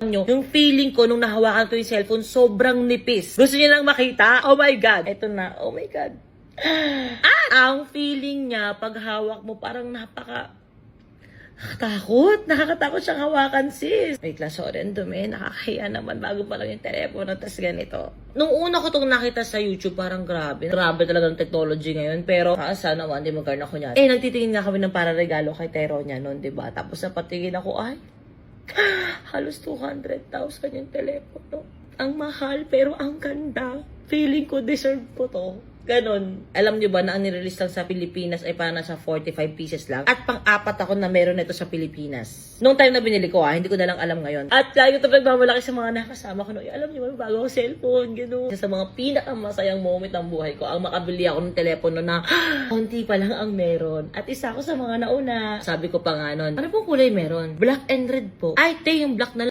nyo, yung feeling ko nung nahawakan ko yung cellphone, sobrang nipis. Gusto niyo lang makita? Oh my God. Eto na. Oh my God. Ang feeling niya, pag hawak mo, parang nakakatakot siyang hawakan, sis. Wait lang, sorry, ang dumi. Nakakahiya naman bago pa lang yung telepono, tas ganito. Nung una ko itong nakita sa YouTube, parang grabe. Grabe talaga ng technology ngayon. Pero, sana hindi magkarna ko niyan. Nagtitingin nga kami ng para regalo kay Tyronia noon, diba? Tapos napatingin ako, halos 200,000 yung telepono. Ang mahal, pero ang ganda. Feeling ko deserve ko to. Ganon. Alam niyo ba na ang nirelease lang sa Pilipinas ay parang nasa 45 pieces lang? At pang-apat ako na meron nito sa Pilipinas. Nung time na binili ko hindi ko na lang alam ngayon. At lagi ito nagmamalaki sa mga nakasama ko. Alam niyo ba, bago ako cellphone, ganon. Sa mga pinakamasayang moment ng buhay ko, ang makabili ako ng telepono na konti pa lang ang meron. At isa ako sa mga nauna. Sabi ko pa nga nun, ano pong kulay meron? Black and red po. Ay, yung black na